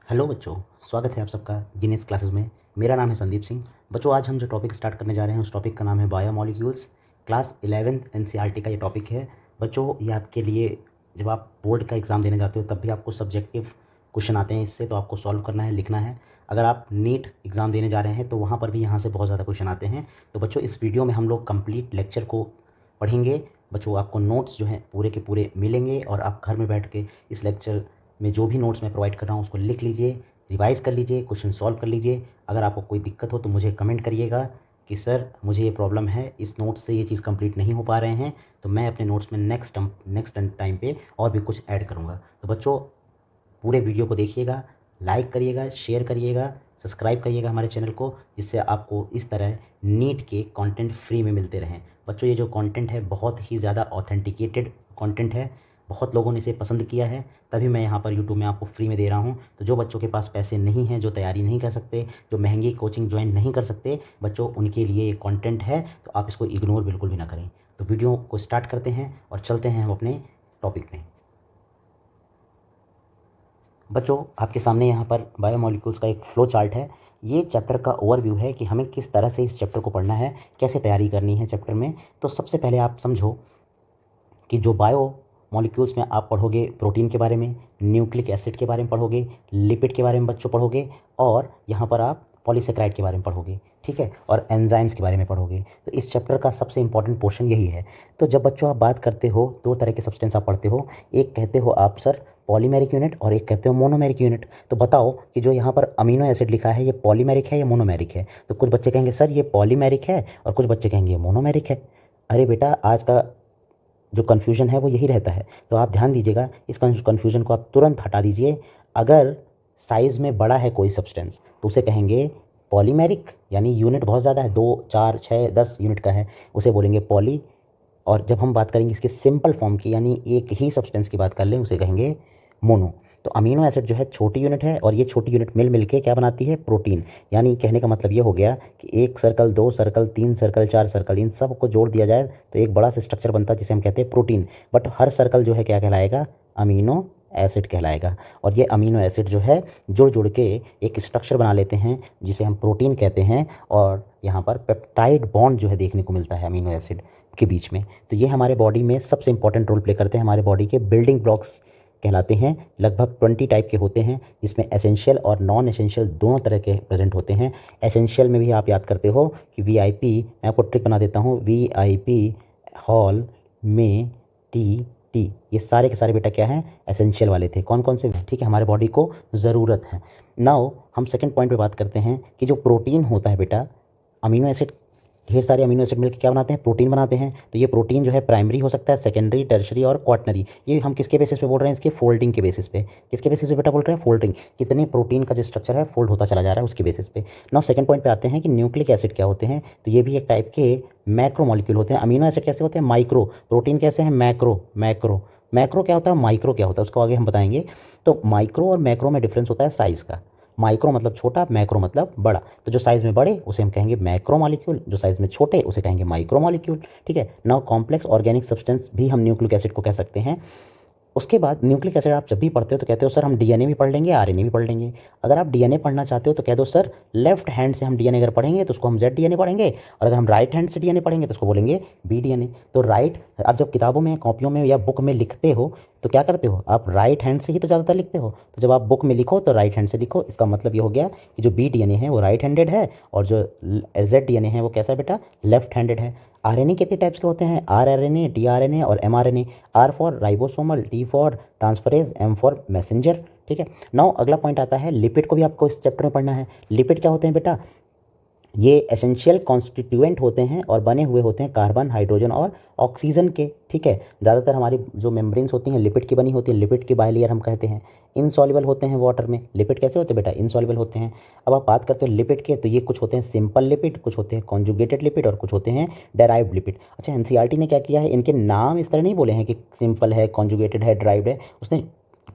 Hello बच्चों, स्वागत है आप सबका जीनियस क्लासेस में। मेरा नाम है संदीप सिंह। बच्चों, आज हम जो टॉपिक स्टार्ट करने जा रहे हैं उस टॉपिक का नाम है बायोमॉलिक्यूल्स। क्लास 11th एनसीईआरटी का ये टॉपिक है। बच्चों, ये आपके लिए जब आप बोर्ड का एग्ज़ाम देने जाते हो तब भी आपको सब्जेक्टिव क्वेश्चन आते हैं इससे, तो आपको सॉल्व करना है, लिखना है। अगर आप नीट एग्ज़ाम देने जा रहे हैं तो वहाँ पर भी यहाँ से बहुत ज़्यादा क्वेश्चन आते हैं। तो बच्चों, इस वीडियो में हम लोग कंप्लीट लेक्चर को पढ़ेंगे। बच्चों, आपको नोट्स जो हैं पूरे के पूरे मिलेंगे और आप घर में बैठ के इस लेक्चर में जो भी नोट्स मैं प्रोवाइड कर रहा हूँ उसको लिख लीजिए, रिवाइज़ कर लीजिए, क्वेश्चन सॉल्व कर लीजिए। अगर आपको कोई दिक्कत हो तो मुझे कमेंट करिएगा कि सर मुझे ये प्रॉब्लम है, इस नोट्स से ये चीज़ कंप्लीट नहीं हो पा रहे हैं, तो मैं अपने नोट्स में नेक्स्ट टाइम पे और भी कुछ ऐड करूँगा। तो बच्चों, पूरे वीडियो को देखिएगा, लाइक करिएगा, शेयर करिएगा, सब्सक्राइब करिएगा हमारे चैनल को, जिससे आपको इस तरह नीट के कंटेंट फ्री में मिलते रहें। बच्चों, ये जो कंटेंट है बहुत ही ज़्यादा ऑथेंटिकेटेड कंटेंट है, बहुत लोगों ने इसे पसंद किया है, तभी मैं यहाँ पर यूट्यूब में आपको फ्री में दे रहा हूँ। तो जो बच्चों के पास पैसे नहीं हैं, जो तैयारी नहीं कर सकते, जो महंगी कोचिंग ज्वाइन नहीं कर सकते बच्चों, उनके लिए ये कंटेंट है, तो आप इसको इग्नोर बिल्कुल भी ना करें। तो वीडियो को स्टार्ट करते हैं और चलते हैं हम अपने टॉपिक में। बच्चों, आपके सामने यहाँ पर बायोमॉलिक्यूल्स का एक फ्लो चार्ट है। ये चैप्टर का ओवरव्यू है कि हमें किस तरह से इस चैप्टर को पढ़ना है, कैसे तैयारी करनी है चैप्टर में। तो सबसे पहले आप समझो कि जो बायो मॉलिक्यूल्स में आप पढ़ोगे प्रोटीन के बारे में, न्यूक्लिक एसिड के बारे में पढ़ोगे, लिपिड के बारे में बच्चों पढ़ोगे, और यहाँ पर आप पॉलीसेकेराइड के बारे में पढ़ोगे, ठीक है, और एंजाइम्स के बारे में पढ़ोगे। तो इस चैप्टर का सबसे इंपॉर्टेंट पोर्शन यही है। तो जब बच्चों आप बात करते हो, दो तरह के सब्सटेंस आप पढ़ते हो, एक कहते हो आप सर पॉलीमेरिक यूनिट और एक कहते हो मोनोमेरिक यूनिट। तो बताओ कि जो यहाँ पर अमीनो एसिड लिखा है ये पॉलीमेरिक है या मोनोमेरिक है। तो कुछ बच्चे कहेंगे सर ये पॉलीमेरिक है और कुछ बच्चे कहेंगे ये मोनोमेरिक है। अरे बेटा, आज का जो कन्फ्यूजन है वो यही रहता है। तो आप ध्यान दीजिएगा, इस कन्फ्यूजन को आप तुरंत हटा दीजिए। अगर साइज़ में बड़ा है कोई सब्सटेंस तो उसे कहेंगे पॉलीमेरिक, यानी यूनिट बहुत ज़्यादा है, 2 4 6 10 यूनिट का है, उसे बोलेंगे पॉली। और जब हम बात करेंगे इसके सिंपल फॉर्म की, यानी एक ही सब्सटेंस की बात कर लें, उसे कहेंगे मोनो। तो अमीनो एसिड जो है छोटी यूनिट है और ये छोटी यूनिट मिल के क्या बनाती है, प्रोटीन। यानी कहने का मतलब ये हो गया कि एक सर्कल, दो सर्कल, तीन सर्कल, चार सर्कल, इन सब को जोड़ दिया जाए तो एक बड़ा सा स्ट्रक्चर बनता है जिसे हम कहते हैं प्रोटीन। बट हर सर्कल जो है क्या कहलाएगा, अमीनो एसिड कहलाएगा। और ये अमीनो एसिड जो है जुड़ जुड़ के एक स्ट्रक्चर बना लेते हैं जिसे हम प्रोटीन कहते हैं। और यहाँ पर पेप्टाइड बॉन्ड जो है देखने को मिलता है अमीनो एसिड के बीच में। तो ये हमारे बॉडी में सबसे इंपॉर्टेंट रोल प्ले करते हैं, हमारे बॉडी के बिल्डिंग ब्लॉक्स कहलाते हैं। लगभग 20 टाइप के होते हैं, जिसमें एसेंशियल और नॉन एसेंशियल दोनों तरह के प्रेजेंट होते हैं। एसेंशियल में भी आप याद करते हो कि वीआईपी, मैं आपको ट्रिक बना देता हूँ, वीआईपी, हॉल में, टी टी, ये सारे के सारे बेटा क्या हैं, एसेंशियल वाले थे। कौन कौन से, ठीक है, हमारे बॉडी को ज़रूरत है। नाउ हम सेकंड पॉइंट पे बात करते हैं कि जो प्रोटीन होता है बेटा, अमीनो एसिड, ढेर सारे अमीनो एसिड मिलकर क्या बनाते हैं, प्रोटीन बनाते हैं। तो ये प्रोटीन जो है प्राइमरी हो सकता है, सेकेंडरी, टर्शरी और क्वाटनरी। ये हम किसके बेसिस पे बोल रहे हैं, इसके फोल्डिंग के बेसिस पे। किसके बेसिस पे बेटा बोल रहे हैं, फोल्डिंग। कितने प्रोटीन का जो स्ट्रक्चर है फोल्ड होता चला जा रहा है उसके बेसिस पे। नाउ सेकंड पॉइंट पे आते हैं कि न्यूक्लिक एसिड क्या होते हैं। तो ये भी एक टाइप के मैक्रो मॉलिक्यूल होते हैं। अमीनो एसिड कैसे होते हैं, माइक्रो। प्रोटीन कैसे हैं, मैक्रो। मैक्रो मैक्रो क्या होता है, माइक्रो क्या होता है, उसको आगे हम बताएंगे। तो माइक्रो और मैक्रो में डिफरेंस होता है साइज़ का। माइक्रो मतलब छोटा, मैक्रो मतलब बड़ा। तो जो साइज़ में बड़े उसे हम कहेंगे मैक्रो मॉलिक्यूल, जो साइज़ में छोटे उसे कहेंगे माइक्रो मॉलिक्यूल, ठीक है। नाउ कॉम्प्लेक्स ऑर्गेनिक सब्सटेंस भी हम न्यूक्लिक एसिड को कह सकते हैं। उसके बाद न्यूक्लिक एसिड आप जब भी पढ़ते हो तो कहते हो सर हम डीएनए भी पढ़ लेंगे, आरएनए भी पढ़ लेंगे। अगर आप डीएनए पढ़ना चाहते हो तो कह दो सर लेफ्ट हैंड से हम डीएनए अगर पढ़ेंगे तो उसको हम जेड डीएनए पढ़ेंगे, और अगर हम राइट हैंड से डीएनए पढ़ेंगे तो उसको बोलेंगे बी डीएनए। तो राइट, आप जब किताबों में, कॉपियों में या बुक में लिखते हो तो क्या करते हो, आप राइट हैंड से ही तो ज़्यादातर लिखते हो। तो जब आप बुक में लिखो तो राइट हैंड से लिखो। इसका मतलब ये हो गया कि जो बी डीएनए है वो राइट हैंडेड है और जो जेड डीएनए है वो कैसा है बेटा, लेफ्ट हैंडेड है। आरएनए कितने टाइप्स के होते हैं, आरआरएनए, टीआरएनए और mRNA. R for ribosomal, T for transferase, M for messenger, ठीक है। नाउ अगला पॉइंट आता है लिपिड को भी आपको इस चैप्टर में पढ़ना है। लिपिड क्या होते हैं बेटा, ये एसेंशियल कॉन्स्टिट्यूएंट होते हैं और बने हुए होते हैं कार्बन, हाइड्रोजन और ऑक्सीजन के, ठीक है। ज़्यादातर हमारी जो मेम्ब्रेन्स होती हैं लिपिड की बनी होती है, लिपिड की बाइलेयर हम कहते हैं। इनसॉल्युबल होते हैं वाटर में। लिपिड कैसे होते हैं बेटा, इनसॉल्युबल होते हैं। अब आप बात करते हो लिपिड के, तो ये कुछ होते हैं सिंपल लिपिड, कुछ होते हैं कॉन्जुगेटेड लिपिड और कुछ होते हैं डेराइव्ड लिपिड। अच्छा, एनसीईआरटी ने क्या किया है, इनके नाम इस तरह नहीं बोले हैं कि सिंपल है, कॉन्जुगेटेड है, डेराइव्ड है। उसने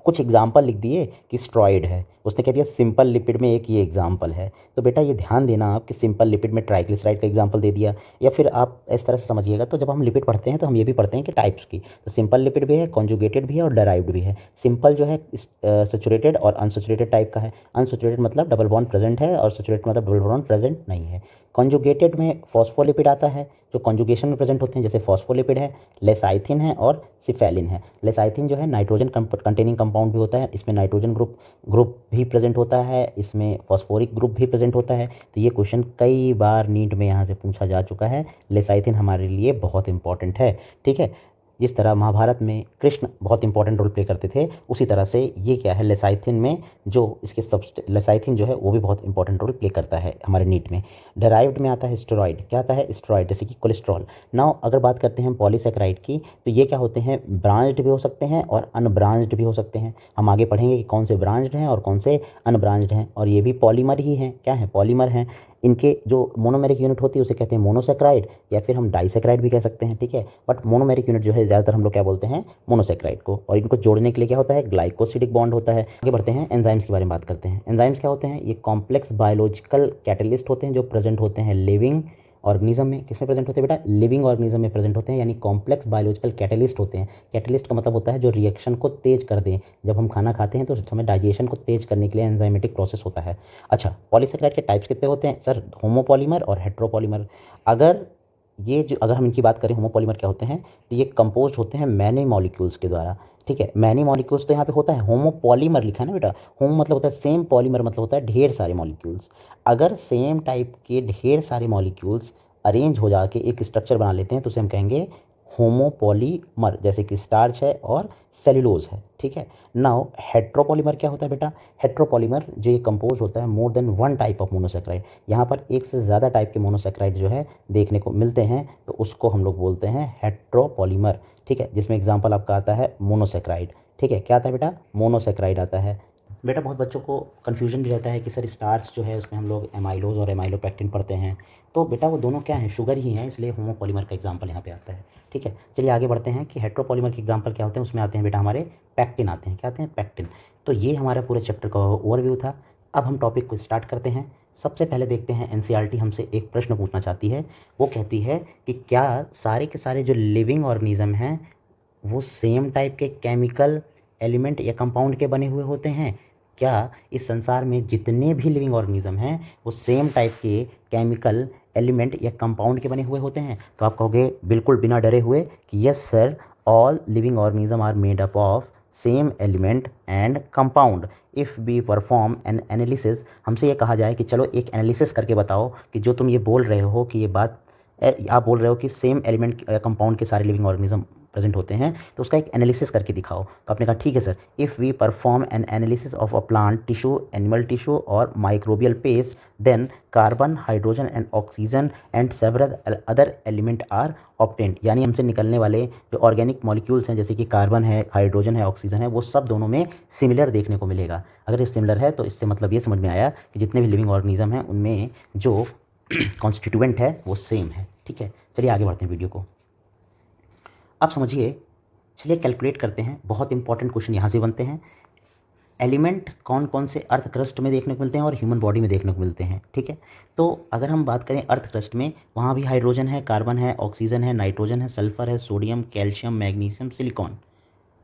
कुछ एग्जाम्पल लिख दिए कि स्टेरॉइड है, उसने कह दिया सिंपल लिपिड में एक ये एग्जाम्पल है। तो बेटा ये ध्यान देना आप कि सिंपल लिपिड में ट्राइग्लिसराइड का एग्जाम्पल दे दिया, या फिर आप इस तरह से समझिएगा। तो जब हम लिपिड पढ़ते हैं तो हम ये भी पढ़ते हैं कि टाइप्स की, तो सिंपल लिपिड भी है, कॉन्जुगेटेड भी है और डेराइव्ड भी है। सिंपल जो है सैचुरेटेड और अनसैचुरेटेड टाइप का है। अनसैचुरेटेड मतलब डबल बॉन्ड प्रेजेंट है और सैचुरेटेड मतलब डबल बॉन्ड प्रेजेंट नहीं है। कॉन्जुगेटेड में फॉस्फोलिपिड आता है जो कॉन्जुगेशन में प्रेजेंट होते हैं, जैसे फॉस्फोलिपिड है, लेसाइथिन है और सिफेलिन है। लेसाइथिन जो है नाइट्रोजन कंटेनिंग कंपाउंड भी होता है, इसमें नाइट्रोजन ग्रुप भी प्रेजेंट होता है, इसमें फॉस्फोरिक ग्रुप भी प्रेजेंट होता है। तो ये क्वेश्चन कई बार नीट में यहाँ से पूछा जा चुका है। लेसाइथिन हमारे लिए बहुत इंपॉर्टेंट है, ठीक है। जिस तरह महाभारत में कृष्ण बहुत इंपॉर्टेंट रोल प्ले करते थे, उसी तरह से ये क्या है लेसाइथिन में जो इसके लेसाइथिन जो है वो भी बहुत इंपॉर्टेंट रोल प्ले करता है हमारे नीट में। डेराइव्ड में आता है स्टेरॉइड। क्या आता है? स्टेरॉइड, जैसे कि कोलेस्ट्रॉल। नाउ अगर बात करते हैं पॉलीसेकेराइड की, तो ये क्या होते हैं? ब्रांच्ड भी हो सकते हैं और अनब्रांच्ड भी हो सकते हैं। हम आगे पढ़ेंगे कि कौन से ब्रांच्ड हैं और कौन से अनब्रांच्ड हैं, और ये भी पॉलीमर ही हैं। क्या है? पॉलीमर हैं। इनके जो मोनोमेरिक यूनिट होती है उसे कहते हैं मोनोसेक्राइड, या फिर हम डाइसेक्राइड भी कह सकते हैं, ठीक है। बट मोनोमेरिक यूनिट जो है ज़्यादातर हम लोग क्या बोलते हैं? मोनोसेक्राइड को। और इनको जोड़ने के लिए क्या होता है? ग्लाइकोसिडिक बॉन्ड होता है। आगे बढ़ते हैं, एंजाइम्स के बारे में बात करते हैं। एंजाइम्स क्या होते हैं? ये कॉम्प्लेक्स बायोलॉजिकल कैटलिस्ट होते हैं जो प्रेजेंट होते हैं लिविंग ऑर्गेनिज्म में। किसमें प्रेजेंट होते हैं बेटा? लिविंग ऑर्गेनिज्म में प्रेजेंट होते हैं, यानी कॉम्प्लेक्स बायोलॉजिकल कैटलिस्ट होते हैं। कैटलिस्ट का मतलब होता है जो रिएक्शन को तेज कर दें। जब हम खाना खाते हैं तो उस समय डाइजेशन को तेज करने के लिए एंजाइमेटिक प्रोसेस होता है। अच्छा, पॉलीसेकेराइड के टाइप्स कितने होते हैं सर? होमोपॉलीमर और हेट्रोपॉलीमर। अगर हम इनकी बात करें, होमोपॉलीमर क्या होते हैं? तो ये कंपोज होते हैं मैनी मॉलिक्यूल्स के द्वारा, ठीक है। मैनी मॉलिक्यूल्स तो यहाँ पे होता है, होमोपॉलीमर लिखा है ना बेटा। होम मतलब होता है सेम, पॉलीमर मतलब होता है ढेर सारे मॉलिक्यूल्स। अगर सेम टाइप के ढेर सारे मॉलिक्यूल्स अरेंज हो जाके एक स्ट्रक्चर बना लेते हैं तो उसे हम कहेंगे होमोपॉलीमर, जैसे कि स्टार्च है और सेल्यूलोज है, ठीक है। नाउ हेट्रोपॉलीमर क्या होता है बेटा? हेट्रोपॉलीमर जो ये कंपोज होता है more than one type of monosaccharide. यहाँ पर एक से ज़्यादा टाइप के मोनोसेक्राइड जो है देखने को मिलते हैं, तो उसको हम लोग बोलते हैं हेट्रोपॉलीमर, ठीक है। जिसमें एग्जाम्पल आपका आता है मोनोसेक्राइड, ठीक है। क्या आता है बेटा? मोनोसेक्राइड आता है। बेटा बहुत बच्चों को कन्फ्यूजन भी रहता है कि सर स्टार्च जो है उसमें हम लोग एमाइलोज और एमाइलोपेक्टिन पढ़ते हैं, तो बेटा वो दोनों क्या हैं? शुगर ही हैं, इसलिए होमोपॉलीमर का एग्जांपल यहाँ पे आता है, ठीक है। चलिए आगे बढ़ते हैं कि हेट्रोपॉलीमर के एग्जांपल क्या होते हैं। उसमें आते हैं बेटा हमारे पैक्टिन आते हैं। क्या आते हैं? पैक्टिन। तो ये हमारा पूरे चैप्टर का ओवरव्यू था। अब हम टॉपिक को स्टार्ट करते हैं। सबसे पहले देखते हैं, एनसीईआरटी हमसे एक प्रश्न पूछना चाहती है। वो कहती है कि क्या सारे के सारे जो लिविंग ऑर्गेनिज्म हैं वो सेम टाइप के केमिकल एलिमेंट या कंपाउंड के बने हुए होते हैं? क्या इस संसार में जितने भी लिविंग ऑर्गेनिज्म हैं वो सेम टाइप के केमिकल एलिमेंट या कंपाउंड के बने हुए होते हैं? तो आप कहोगे बिल्कुल बिना डरे हुए कि yes sir, all living organism are made up of same element and compound if be perform an analysis. हमसे ये कहा जाए कि चलो एक एनालिसिस करके बताओ कि जो तुम ये बोल रहे हो कि ये बात आप बोल रहे हो कि सेम एलिमेंट या कंपाउंड के सारे लिविंग ऑर्गेनिज्म प्रेजेंट होते हैं, तो उसका एक एनालिसिस करके दिखाओ। तो आपने कहा ठीक है sir, if we perform an analysis of a plant tissue, animal tissue और microbial paste, then carbon, hydrogen and oxygen and several other element are obtained. यानी हमसे निकलने वाले जो ऑर्गेनिक मॉलिक्यूल्स हैं, जैसे कि कार्बन है, हाइड्रोजन है, ऑक्सीजन है, वो सब दोनों में सिमिलर देखने को मिलेगा। अगर ये सिमिलर है तो इससे मतलब ये समझ में आया कि जितने भी लिविंग ऑर्गेनिज्म हैं उनमें जो कॉन्स्टिट्यूएंट है वो सेम है, ठीक है। चलिए आगे बढ़ते हैं वीडियो को। अब समझिए, चलिए कैलकुलेट करते हैं। बहुत इंपॉर्टेंट क्वेश्चन यहाँ से बनते हैं। एलिमेंट कौन कौन से अर्थ क्रस्ट में देखने को मिलते हैं और ह्यूमन बॉडी में देखने को मिलते हैं, ठीक है। तो अगर हम बात करें अर्थ क्रस्ट में, वहाँ भी हाइड्रोजन है, कार्बन है, ऑक्सीजन है, नाइट्रोजन है, सल्फर है, सोडियम, कैल्शियम, मैग्नीशियम, सिलिकॉन।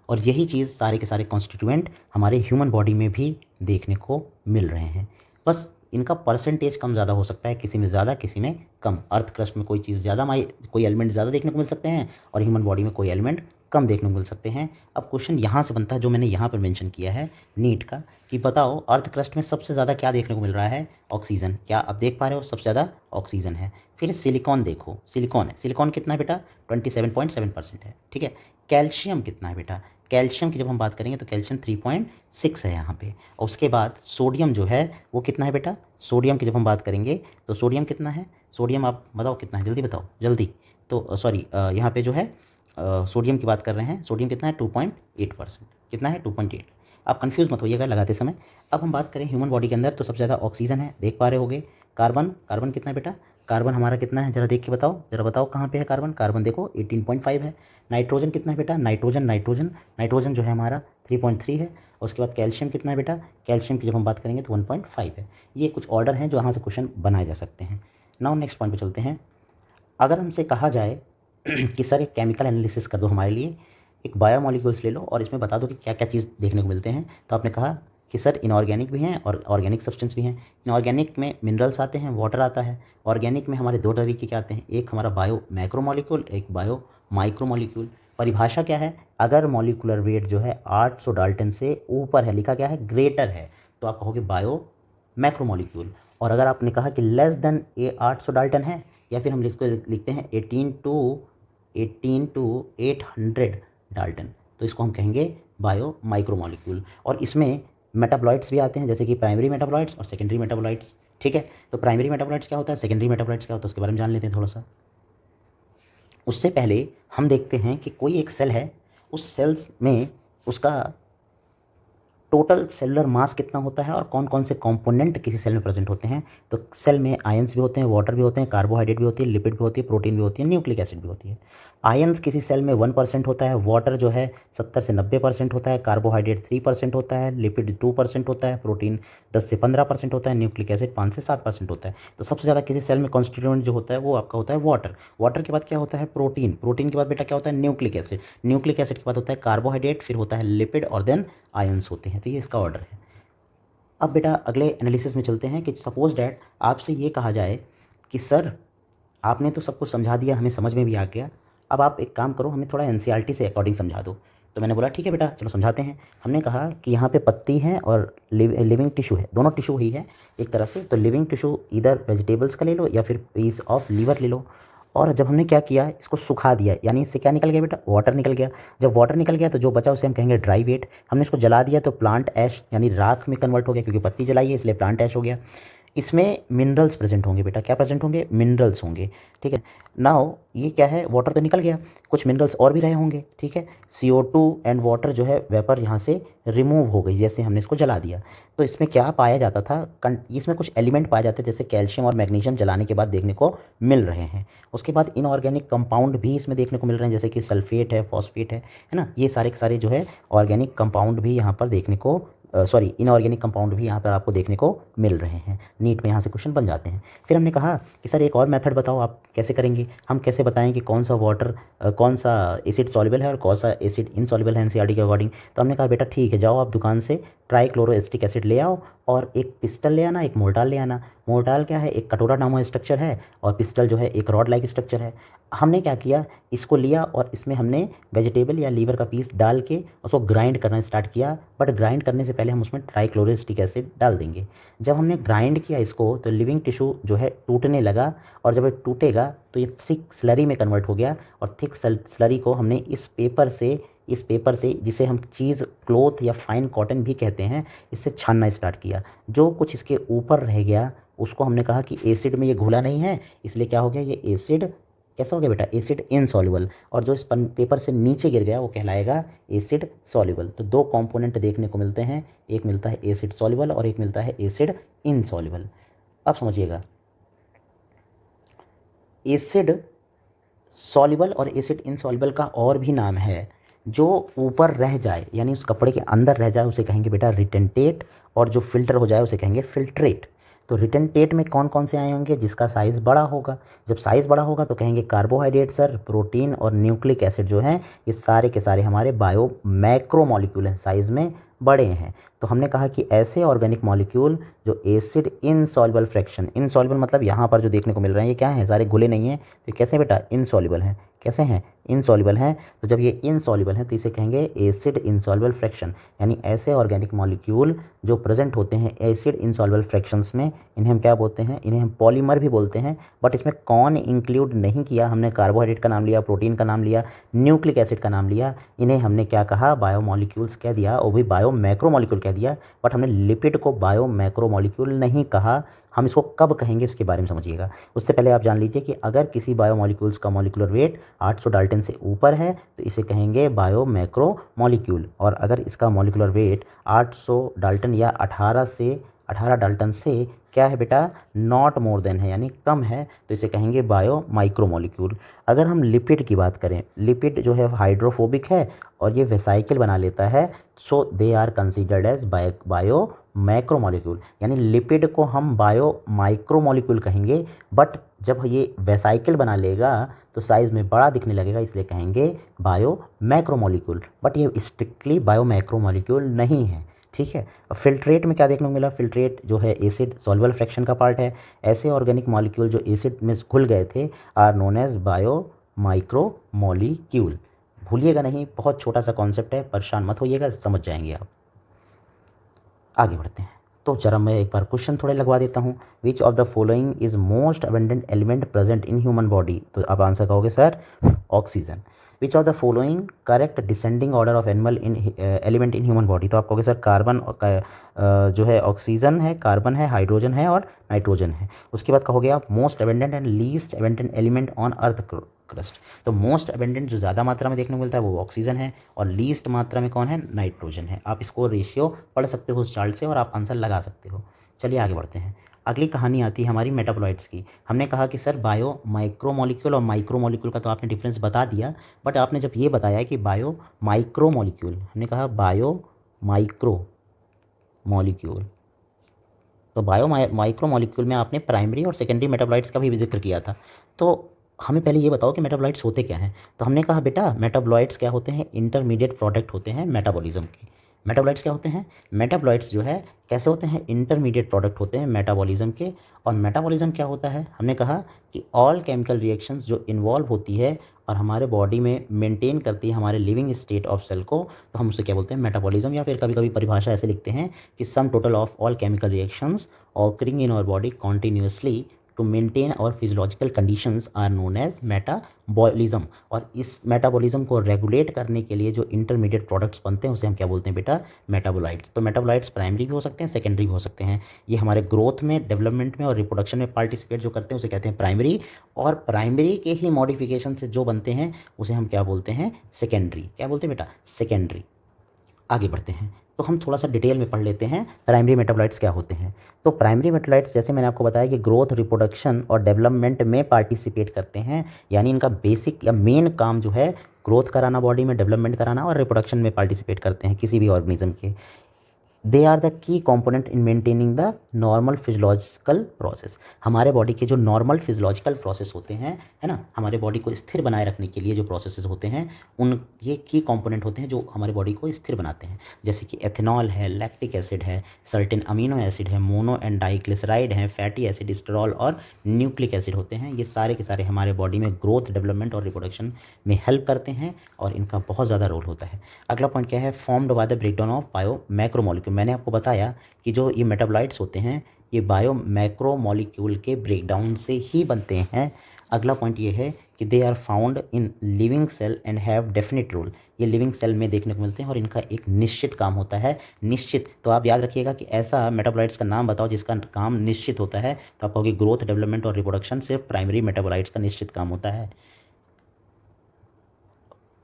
और यही चीज़ सारे के सारे कॉन्स्टिट्यूएंट हमारे ह्यूमन बॉडी में भी देखने को मिल रहे हैं। बस इनका परसेंटेज कम ज़्यादा हो सकता है, किसी में ज़्यादा किसी में कम। अर्थ क्रस्ट में कोई चीज़ ज़्यादा, कोई एलिमेंट ज़्यादा देखने को मिल सकते हैं, और ह्यूमन बॉडी में कोई एलिमेंट कम देखने को मिल सकते हैं। अब क्वेश्चन यहाँ से बनता है जो मैंने यहाँ पर मेंशन किया है नीट का, कि बताओ अर्थ क्रस्ट में सबसे ज़्यादा क्या देखने को मिल रहा है? ऑक्सीजन। क्या आप देख पा रहे हो? सबसे ज़्यादा ऑक्सीजन है। फिर सिलिकॉन देखो, सिलिकॉन है। सिलिकॉन कितना है बेटा? 27.7% है, ठीक है। कैल्शियम कितना है बेटा? कैल्शियम की जब हम बात करेंगे तो कैल्शियम 3.6 है यहाँ पे। और उसके बाद सोडियम जो है वो कितना है बेटा? सोडियम की जब हम बात करेंगे तो सोडियम कितना है? सोडियम आप बताओ कितना है, जल्दी बताओ जल्दी। तो सॉरी, यहाँ पे जो है सोडियम की बात कर रहे हैं। सोडियम कितना है? 2.8%। कितना है? 2.8। आप कंफ्यूज मत होइएगा लगाते समय। अब हम बात करें ह्यूमन बॉडी के अंदर, तो सबसे ज़्यादा ऑक्सीजन है, देख पा रहे होगे। कार्बन, कार्बन कितना है बेटा? कार्बन हमारा कितना है, जरा देख के बताओ, जरा बताओ कहाँ पे है कार्बन? कार्बन देखो 18.5 है। नाइट्रोजन कितना है बेटा? नाइट्रोजन जो है हमारा 3.3 है। उसके बाद कैल्शियम कितना है बेटा, कैल्शियम की जब हम बात करेंगे तो 1.5 है। ये कुछ ऑर्डर हैं जो यहाँ से क्वेश्चन बनाए जा सकते हैं। नाउ नेक्स्ट पॉइंट पे चलते हैं। अगर हमसे कहा जाए कि सर एक केमिकल एनालिसिस कर दो हमारे लिए, एक बायोमोलिक्यूल्स ले लो और इसमें बता दो कि क्या क्या चीज़ देखने को मिलते हैं, तो आपने कहा कि सर इनऑर्गेनिक भी हैं और ऑर्गेनिक सब्सटेंस भी हैं। इनऑर्गेनिक में मिनरल्स आते हैं, वाटर आता है। ऑर्गेनिक में हमारे दो तरीके के आते हैं, एक हमारा बायो मैक्रोमोलिक्यूल, एक बायो माइक्रोमोलिक्यूल। परिभाषा क्या है, अगर मॉलिक्यूलर वेट जो है 800 डाल्टन से ऊपर है, लिखा क्या है, ग्रेटर है, तो आप कहोगे बायो मैक्रोमोलिक्यूल। और अगर आपने कहा कि लेस देन 800 डाल्टन है, या फिर हम लिखते हैं 18 to 800 डाल्टन, तो इसको हम कहेंगे बायो माइक्रोमोलिक्यूल। और इसमें मेटाबॉलाइट्स भी आते हैं, जैसे कि प्राइमरी मेटाबॉलाइट्स और सेकेंडरी मेटाबॉलाइट्स। ठीक है, तो प्राइमरी मेटाबॉलाइट्स क्या होता है, सेकेंडरी मेटाबॉलाइट्स क्या होता है, उसके बारे में जान लेते हैं थोड़ा सा। उससे पहले हम देखते हैं कि कोई एक सेल है, उस सेल्स में उसका टोटल सेलुलर मास कितना होता है और कौन कौन से कंपोनेंट किसी सेल में प्रेजेंट होते हैं। तो सेल में आयंस भी होते हैं, वाटर भी होते हैं, कार्बोहाइड्रेट भी होती है, लिपिड भी होती है, प्रोटीन भी होती है, न्यूक्लिक एसिड भी होती है। आयंस किसी सेल में 1% होता है, वाटर जो है 70 से 90% होता है, कार्बोहाइड्रेट 3% होता है, लिपिड 2% होता है, प्रोटीन 10 से 15% होता है, न्यूक्लिक एसिड 5 से 7% होता है। तो सबसे ज़्यादा किसी सेल में कॉन्स्टिट्यूएंट जो होता है वो आपका होता है वाटर। वाटर के बाद क्या होता है, प्रोटीन। प्रोटीन के बाद बेटा क्या होता है, न्यूक्लिक एसिड। न्यूक्लिक एसिड के बाद होता है कार्बोहाइड्रेट, फिर होता है लिपिड और देन आयंस होते हैं। तो ये इसका ऑर्डर है। अब बेटा अगले एनालिसिस में चलते हैं कि सपोज डैट आपसे ये कहा जाए कि सर आपने तो सब कुछ समझा दिया, हमें समझ में भी आ गया, अब आप एक काम करो, हमें थोड़ा एनसीईआरटी से अकॉर्डिंग समझा दो। तो मैंने बोला ठीक है बेटा, चलो समझाते हैं। हमने कहा कि यहाँ पे पत्ती है और लिविंग टिश्यू है, दोनों टिश्यू ही है एक तरह से। तो लिविंग टिश्यू इधर वेजिटेबल्स का ले लो या फिर पीस ऑफ लीवर ले लो। और जब हमने क्या किया, इसको सुखा दिया, यानी इससे क्या निकल गया बेटा, वाटर निकल गया। जब वाटर निकल गया तो जो बचा उसे हम कहेंगे ड्राई वेट। हमने इसको जला दिया तो प्लांट ऐश यानी राख में कन्वर्ट हो गया, क्योंकि पत्ती जलाई है इसलिए प्लांट ऐश हो गया। इसमें मिनरल्स प्रेजेंट होंगे बेटा, क्या प्रेजेंट होंगे, मिनरल्स होंगे। ठीक है, नाउ ये क्या है, वाटर तो निकल गया, कुछ मिनरल्स और भी रहे होंगे। ठीक है, CO2 एंड वाटर जो है वेपर यहाँ से रिमूव हो गई, जैसे हमने इसको जला दिया। तो इसमें क्या पाया जाता था, इसमें कुछ एलिमेंट पाए जाते थे, जैसे कैल्शियम और मैग्नीशियम जलाने के बाद देखने को मिल रहे हैं। उसके बाद इनऑर्गेनिक कंपाउंड भी इसमें देखने को मिल रहे हैं, जैसे कि सल्फेट है, फॉस्फेट है ना। ये सारे के सारे जो है ऑर्गेनिक कंपाउंड भी यहाँ पर देखने को इनऑर्गेनिक कंपाउंड भी यहाँ पर आपको देखने को मिल रहे हैं। नीट में यहाँ से क्वेश्चन बन जाते हैं। फिर हमने कहा कि सर एक और मेथड बताओ, आप कैसे करेंगे, हम कैसे बताएं कि कौन सा वाटर कौन सा एसिड सॉल्युबल है और कौन सा एसिड इनसॉल्युबल है एनसीईआरटी के अकॉर्डिंग। तो हमने कहा बेटा ठीक है, जाओ आप दुकान से ट्राईक्लोरोएसिटिक एसिड ले आओ और एक पिस्टल ले आना, एक मोर्टार ले आना। मोर्टार क्या है, एक कटोरा नामक स्ट्रक्चर है, और पिस्टल जो है एक रॉड लाइक स्ट्रक्चर है। हमने क्या किया, इसको लिया और इसमें हमने वेजिटेबल या लीवर का पीस डाल के उसको ग्राइंड करना स्टार्ट किया। बट ग्राइंड करने से पहले हम उसमें ट्राईक्लोरोएसिटिक एसिड डाल देंगे। जब हमने ग्राइंड किया इसको तो लिविंग टिश्यू जो है टूटने लगा, और जब ये टूटेगा तो ये थिक स्लरी में कन्वर्ट हो गया। और थिक स्लरी को हमने इस पेपर से जिसे हम चीज़ क्लोथ या फाइन कॉटन भी कहते हैं, इससे छानना स्टार्ट किया। जो कुछ इसके ऊपर रह गया उसको हमने कहा कि एसिड में ये घुला नहीं है, इसलिए क्या हो गया, ये एसिड कैसा हो गया बेटा, एसिड इनसॉल्युबल। और जो इस पेपर से नीचे गिर गया वो कहलाएगा एसिड सॉल्युबल। तो दो कंपोनेंट देखने को मिलते हैं, एक मिलता है एसिड सॉल्युबल और एक मिलता है एसिड इनसॉल्युबल। अब समझिएगा, एसिड सॉल्युबल और एसिड इनसॉल्युबल का और भी नाम है। जो ऊपर रह जाए यानी उस कपड़े के अंदर रह जाए उसे कहेंगे बेटा रिटेंटेट, और जो फिल्टर हो जाए उसे कहेंगे फिल्ट्रेट। तो रिटेंटेट में कौन कौन से आए होंगे, जिसका साइज़ बड़ा होगा। जब साइज़ बड़ा होगा तो कहेंगे कार्बोहाइड्रेट सर, प्रोटीन और न्यूक्लिक एसिड जो हैं ये सारे के सारे हमारे बायो मैक्रो मॉलिक्यूल हैं, साइज़ में बड़े हैं। तो हमने कहा कि ऐसे ऑर्गेनिक मॉलिक्यूल जो एसिड इनसॉल्युबल फ्रैक्शन, इनसॉल्युबल मतलब यहाँ पर जो देखने को मिल रहे हैं ये क्या है, सारे घुले नहीं हैं, तो कैसे बेटा, इनसॉल्युबल हैं। कैसे हैं, इनसॉल्युबल हैं। तो जब ये इनसॉल्युबल हैं तो इसे कहेंगे एसिड इनसॉल्युबल फ्रैक्शन। यानी ऐसे ऑर्गेनिक मॉलिक्यूल जो प्रेजेंट होते हैं एसिड इनसॉल्युबल फ्रैक्शंस में, इन्हें हम क्या बोलते हैं, इन्हें हम पॉलीमर भी बोलते हैं। बट इसमें कौन इंक्लूड नहीं किया, हमने कार्बोहाइड्रेट का नाम लिया, प्रोटीन का नाम लिया, न्यूक्लिक एसिड का नाम लिया, इन्हें हमने क्या कहा, बायोमॉलिक्यूल्स कह दिया, और भी बायो मैक्रोमॉलिक्यूल कह दिया। बट हमने लिपिड को बायो मैक्रोमॉलिक्यूल नहीं कहा। हम इसको कब कहेंगे इसके बारे में समझिएगा। उससे पहले आप जान लीजिए कि अगर किसी बायोमॉलिक्यूल्स का मॉलिक्यूलर वेट 800 डाल्टन से ऊपर है तो इसे कहेंगे बायो मैक्रो मॉलिक्यूल, और अगर इसका मॉलिक्यूलर वेट 800 डाल्टन या 18 डाल्टन से क्या है बेटा, नॉट मोर देन है यानी कम है, तो इसे कहेंगे बायो माइक्रोमोलिक्यूल। अगर हम लिपिड की बात करें, लिपिड जो है हाइड्रोफोबिक है और ये वेसाइकिल बना लेता है, so they are considered as bio macromolecule, यानी लिपिड को हम बायो माइक्रोमोलिक्यूल कहेंगे, बट जब ये वेसाइकिल बना लेगा तो साइज़ में बड़ा दिखने लगेगा, इसलिए कहेंगे बायो मैक्रोमोलिक्यूल, बट ये स्ट्रिक्टली बायो मैक्रोमोलिक्यूल नहीं है। ठीक है। अब फिल्ट्रेट में क्या देखने को मिला, फिल्ट्रेट जो है एसिड सॉल्युबल फ्रैक्शन का पार्ट है। ऐसे ऑर्गेनिक मॉलिक्यूल जो एसिड में घुल गए थे are known as bio micromolecule. भूलिएगा नहीं, बहुत छोटा सा कॉन्सेप्ट है, परेशान मत होइएगा, समझ जाएंगे आप। आगे बढ़ते हैं, तो जरा मैं एक बार क्वेश्चन थोड़े लगवा देता हूँ। Which of the following is most abundant element present in human body, तो आप आंसर कहोगे sir oxygen. Which of the following correct descending order of animal in element in human body, तो आप कहोगे सर कार्बन जो है oxygen है, carbon है, हाइड्रोजन है और नाइट्रोजन है। उसके बाद कहोगे आप most abundant and least abundant element on earth crust, तो मोस्ट अबेंडेंट जो ज़्यादा मात्रा में देखने को मिलता है वो ऑक्सीजन है और लीस्ट मात्रा में कौन है, नाइट्रोजन है। आप इसको रेशियो पढ़ सकते हो उस चार्ट से और आप आंसर लगा सकते हो। चलिए आगे बढ़ते हैं। अगली कहानी आती है हमारी मेटाबोलाइट्स की। हमने कहा कि सर बायो माइक्रोमोलिक्यूल और माइक्रोमोलिक्यूल का तो आपने डिफरेंस बता दिया, बट आपने जब ये बताया कि बायो माइक्रोमोलिक्यूल, हमने कहा बायो माइक्रोमोलिक्यूल, तो बायो माइक्रोमोलिक्यूल में आपने प्राइमरी और सेकेंडरी मेटाबोलाइट्स का भी जिक्र किया था। तो हमें पहले ये बताओ कि मेटाबोलाइट्स होते क्या हैं। तो हमने कहा बेटा मेटाबोलाइट्स क्या होते हैं, इंटरमीडिएट प्रोडक्ट होते हैं मेटाबॉलिज्म के। मेटाबोलाइट्स क्या होते हैं, मेटाबोलाइट्स जो है कैसे होते हैं, इंटरमीडिएट प्रोडक्ट होते हैं मेटाबॉलिज्म के। और मेटाबॉलिज्म क्या होता है, हमने कहा कि ऑल केमिकल रिएक्शंस जो इन्वॉल्व होती है और हमारे बॉडी में मेंटेन करती है हमारे लिविंग स्टेट ऑफ सेल को, तो हम उसे क्या बोलते हैं, मेटाबॉलिज्म। या फिर कभी कभी परिभाषा ऐसे लिखते हैं कि sum total of all chemical reactions occurring in our body continuously to maintain और physiological conditions are known as metabolism. और इस मेटाबॉलिज्म को रेगुलेट करने के लिए जो इंटरमीडिएट प्रोडक्ट्स बनते हैं उसे हम क्या बोलते हैं बेटा, मेटाबोलाइट्स। तो मेटाबोलाइट्स प्राइमरी भी हो सकते हैं, सेकेंडरी भी हो सकते हैं। ये हमारे ग्रोथ में, डेवलपमेंट में और रिप्रोडक्शन में पार्टिसिपेट जो करते हैं उसे कहते हैं प्राइमरी, और प्राइमरी के ही मॉडिफिकेशन से जो बनते हैं उसे हम क्या बोलते हैं, सेकेंडरी। क्या बोलते हैं बेटा, सेकेंडरी। आगे बढ़ते हैं, तो हम थोड़ा सा डिटेल में पढ़ लेते हैं प्राइमरी मेटाबोलाइट्स क्या होते हैं। तो प्राइमरी मेटाबोलाइट्स जैसे मैंने आपको बताया कि ग्रोथ, रिप्रोडक्शन और डेवलपमेंट में पार्टिसिपेट करते हैं, यानी इनका बेसिक या मेन काम जो है ग्रोथ कराना बॉडी में, डेवलपमेंट कराना और रिप्रोडक्शन में पार्टिसिपेट करते हैं किसी भी ऑर्गेनिज्म के। They are the key component in maintaining the normal physiological process. हमारे बॉडी के जो नॉर्मल फिजियोलॉजिकल प्रोसेस होते हैं, है ना, हमारे बॉडी को स्थिर बनाए रखने के लिए जो प्रोसेसेस होते हैं, उन ये की कॉम्पोनेंट होते हैं जो हमारे बॉडी को स्थिर बनाते हैं। जैसे कि एथेनॉल है, लैक्टिक एसिड है, सर्टेन अमीनो एसिड है, मोनो एंड डाइग्लिसराइड है, फैटी एसिड, स्टेरॉल और न्यूक्लिक एसिड होते हैं। ये सारे के सारे हमारे बॉडी में ग्रोथ, डेवलपमेंट और रिप्रोडक्शन में हेल्प करते हैं और इनका बहुत ज़्यादा रोल होता है। अगला पॉइंट क्या है, formed by the breakdown of bio macromolecule. मैंने आपको बताया कि जो ये मेटाबोलाइट्स होते हैं ये बायो मैक्रोमोलिक्यूल के ब्रेकडाउन से ही बनते हैं। अगला पॉइंट ये है कि they are found in living cell and have definite role. ये लिविंग सेल में देखने को मिलते हैं और इनका एक निश्चित काम होता है। निश्चित, तो आप याद रखिएगा कि ऐसा मेटाबोलाइट्स का नाम बताओ जिसका काम निश्चित होता है, तो आप कहोगे ग्रोथ, डेवलपमेंट और रिप्रोडक्शन सिर्फ प्राइमरी मेटाबोलाइट्स का निश्चित काम होता है।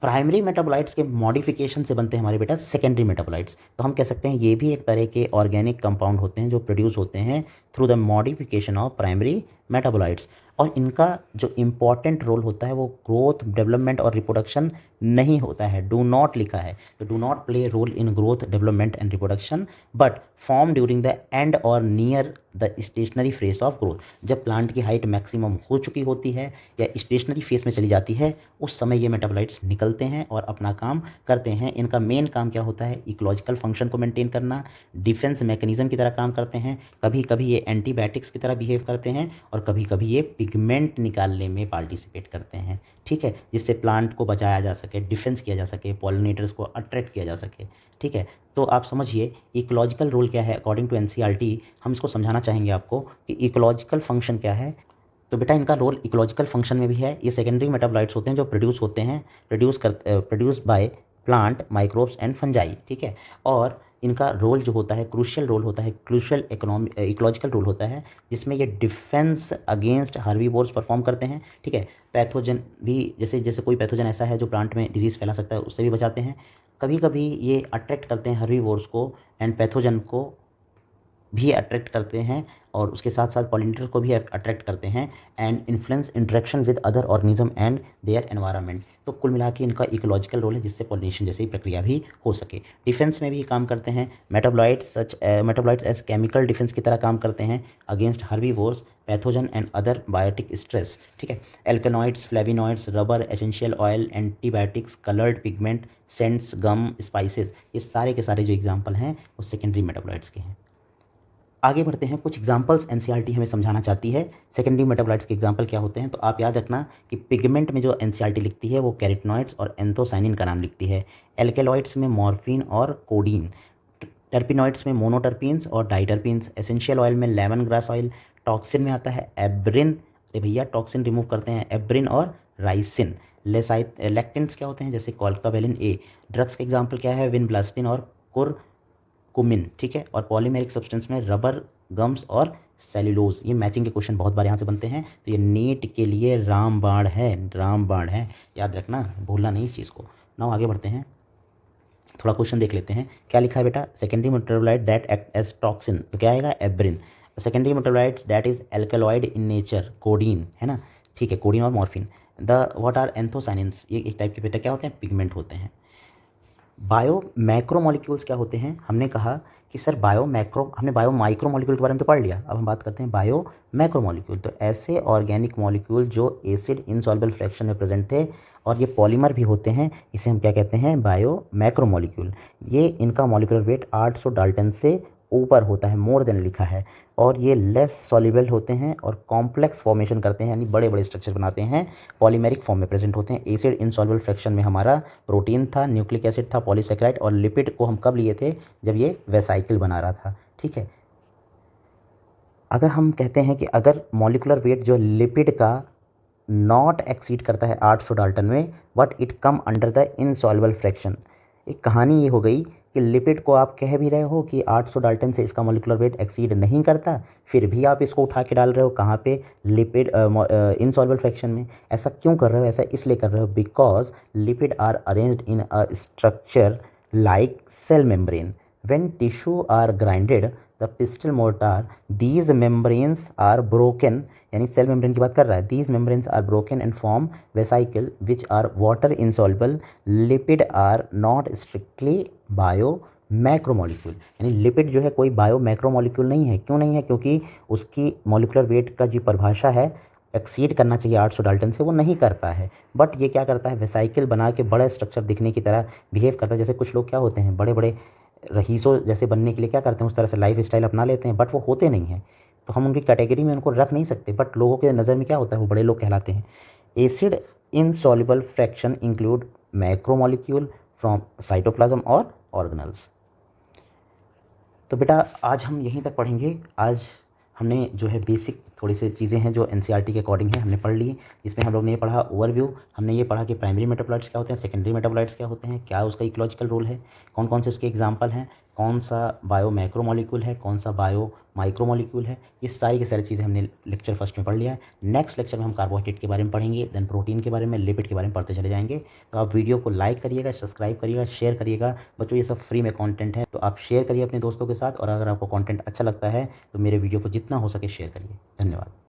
प्राइमरी मेटाबोलाइट्स के मॉडिफिकेशन से बनते हैं हमारे बेटा सेकेंडरी मेटाबोलाइट्स। तो हम कह सकते हैं ये भी एक तरह के ऑर्गेनिक कंपाउंड होते हैं जो प्रोड्यूस होते हैं through the modification of primary metabolites. और इनका जो इम्पॉर्टेंट रोल होता है वो ग्रोथ, डेवलपमेंट और रिप्रोडक्शन नहीं होता है, डू नॉट लिखा है, तो do not play role in growth, development and reproduction but form during the end और near the stationary phase of growth. जब प्लांट की हाइट मैक्सिमम हो चुकी होती है या स्टेशनरी फेज में चली जाती है, उस समय ये मेटाबोलाइट्स निकलते हैं और अपना काम करते हैं। इनका मेन काम क्या होता है, इकोलॉजिकल फंक्शन को मेंटेन करना, डिफेंस मैकेनिज्म की तरह काम करते हैं, कभी कभी ये एंटीबायोटिक्स की तरह बिहेव करते हैं और कभी कभी ये पिगमेंट निकालने में पार्टिसिपेट करते हैं। ठीक है, जिससे प्लांट को बचाया जा सके, डिफेंस किया जा सके, पॉलिनेटर्स को अट्रैक्ट किया जा सके। ठीक है, तो आप समझिए इकोलॉजिकल रोल क्या है अकॉर्डिंग टू एनसीईआरटी। हम इसको समझाना चाहेंगे आपको कि इकोलॉजिकल फंक्शन क्या है। तो बेटा इनका रोल इकोलॉजिकल फंक्शन में भी है। ये सेकेंडरी मेटाबोलाइट्स होते हैं जो प्रोड्यूस होते हैं, produce by plant, microbes and fungi. ठीक है, और इनका रोल जो होता है, क्रूशियल रोल होता है, क्रूशियल इकोलॉजिकल रोल होता है, जिसमें ये डिफेंस अगेंस्ट हार्बीवोर्स परफॉर्म करते हैं। ठीक है, पैथोजन भी, जैसे जैसे कोई पैथोजन ऐसा है जो प्लांट में डिजीज़ फैला सकता है, उससे भी बचाते हैं। कभी कभी ये अट्रैक्ट करते हैं हार्बीवोर्स को एंड पैथोजन को भी अट्रैक्ट करते हैं और उसके साथ साथ पॉलिनेटर को भी अट्रैक्ट करते हैं and influence interaction with other organism and their environment. तो कुल मिला के इनका इकोलॉजिकल रोल है जिससे पॉलिनेशन जैसी प्रक्रिया भी हो सके। डिफेंस में भी काम करते हैं, मेटाबॉलाइट्स एज केमिकल डिफेंस की तरह काम करते हैं against herbivores, pathogen and other biotic stress. ठीक है, alkaloids, flavonoids, rubber, essential oil, antibiotics, coloured pigment, scents, gum, spices, ये सारे के सारे जो एग्जाम्पल हैं वो सेकेंडरी मेटाबॉलाइट्स के हैं। आगे बढ़ते हैं, कुछ एग्जांपल्स एनसीईआरटी हमें समझाना चाहती है सेकेंडरी मेटाबॉलाइट्स के एग्जांपल क्या होते हैं। तो आप याद रखना कि पिगमेंट में जो एनसीईआरटी लिखती है वो कैरोटीनॉइड्स और एंथोसाइनिन का नाम लिखती है। एल्केलॉइड्स में मॉर्फिन और कोडीन, टर्पिनॉइड्स में मोनोटर्पिन्स और डाइटर्पिन्स, एसेंशियल ऑयल में लेमन ग्रास ऑयल, टॉक्सिन में आता है एब्रिन, अरे भैया टॉक्सिन रिमूव करते हैं, एब्रिन और राइसिन। लेक्टेंट्स क्या होते हैं जैसे कोल्कावेलिन ए। ड्रग्स का एग्जाम्पल क्या है, विनब्लास्टिन और कुमिन। ठीक है, और पॉलीमेरिक सब्सटेंस में रबर, गम्स और सेल्यूलोज। ये मैचिंग के क्वेश्चन बहुत बार यहाँ से बनते हैं, तो ये नीट के लिए रामबाण है, रामबाण है, याद रखना, भूलना नहीं इस चीज़ को। नाउ आगे बढ़ते हैं, थोड़ा क्वेश्चन देख लेते हैं। क्या लिखा है बेटा, secondary metabolite that act as toxin, तो क्या आएगा, abrin. Secondary metabolites that is alkaloid in nature, codeine, है ना। ठीक है, कोडीन और morphine. The what are anthocyanins, ये एक टाइप के बेटा क्या होते हैं, पिगमेंट होते हैं। बायो मैक्रो मॉलिक्यूल्स क्या होते हैं, हमने कहा कि सर हमने बायो माइक्रो मॉलिक्यूल के बारे में तो पढ़ लिया, अब हम बात करते हैं बायो मैक्रो मॉलिक्यूल। तो ऐसे ऑर्गेनिक मॉलिक्यूल जो एसिड इनसॉल्युबल फ्रैक्शन में प्रेजेंट थे और ये पॉलीमर भी होते हैं, इसे हम क्या कहते हैं, बायो मैक्रो मॉलिक्यूल। ये इनका मॉलिक्यूलर वेट 800 डाल्टन से ऊपर होता है, मोर देन लिखा है, और ये लेस सॉल्युबल होते हैं और कॉम्प्लेक्स फॉर्मेशन करते हैं, यानी बड़े बड़े स्ट्रक्चर बनाते हैं, पॉलीमेरिक फॉर्म में प्रेजेंट होते हैं। एसिड इनसॉल्युबल फ्रैक्शन में हमारा प्रोटीन था, न्यूक्लिक एसिड था, पॉलीसेकेराइड, और लिपिड को हम कब लिए थे, जब ये वेसाइकिल बना रहा था। ठीक है, अगर हम कहते हैं कि अगर मॉलिकुलर वेट जो लिपिड का नॉट एक्सीड करता है 800 डाल्टन में, but it come under the insoluble fraction. एक कहानी ये हो गई कि लिपिड को आप कह भी रहे हो कि 800 डाल्टन से इसका मॉलिकुलर वेट एक्सीड नहीं करता, फिर भी आप इसको उठा के डाल रहे हो कहाँ पे, लिपिड इनसॉल्युबल फ्रैक्शन में। ऐसा क्यों कर रहे हो, ऐसा इसलिए कर रहे हो because lipid are arranged in a structure like cell membrane. When tissue are grinded the pestle mortar, these membranes are broken, यानी सेल मेम्ब्रेन की बात कर रहा है, these membranes are broken and form vesicle which are water insoluble. Lipid are not strictly bio macromolecule, यानी lipid जो है कोई बायो मैक्रोमोलिक्यूल नहीं है। क्यों नहीं है, क्योंकि उसकी मॉलिकुलर वेट का जो परिभाषा है एक्सीड करना चाहिए 800 डाल्टन से, वो नहीं करता है। बट ये क्या करता है, वेसाइकिल बना के बड़ा स्ट्रक्चर दिखने की तरह बिहेव करता है। जैसे कुछ लोग क्या होते हैं, बड़े बड़े रईसों जैसे बनने के लिए क्या करते हैं, उस तरह से लाइफ स्टाइल अपना लेते हैं, बट वो होते नहीं हैं, तो हम उनकी कैटेगरी में उनको रख नहीं सकते। बट लोगों के नज़र में क्या होता है, वो बड़े लोग कहलाते हैं। Acid insoluble fraction include macromolecule from cytoplasm और ऑर्गेनल्स। तो बेटा आज हम यहीं तक पढ़ेंगे। आज हमने जो है बेसिक थोड़ी सी चीज़ें हैं जो एनसीईआरटी के अकॉर्डिंग है, हमने पढ़ ली। इसमें हम लोग ने ये पढ़ा ओवरव्यू, हमने ये पढ़ा कि प्राइमरी मेटाबॉलाइट्स क्या होते हैं, सेकेंडरी मेटाबॉलाइट्स क्या होते हैं, क्या उसका इकोलॉजिकल रोल है, कौन कौन से उसके एग्जाम्पल हैं, कौन सा बायो मैक्रो मॉलिक्यूल है, कौन सा बायो माइक्रो मॉलिक्यूल है। ये सारी की सारी चीज़ें हमने लेक्चर फर्स्ट में पढ़ लिया है। नेक्स्ट लेक्चर में हम कार्बोहाइड्रेट के बारे में पढ़ेंगे, देन प्रोटीन के बारे में, लिपिड के बारे में पढ़ते चले जाएंगे। तो आप वीडियो को लाइक करिएगा, सब्सक्राइब करिएगा, शेयर करिएगा। बच्चों ये सब फ्री में कंटेंट है, तो आप शेयर करिए अपने दोस्तों के साथ, और अगर आपको कंटेंट अच्छा लगता है तो मेरे वीडियो को जितना हो सके शेयर करिए। धन्यवाद।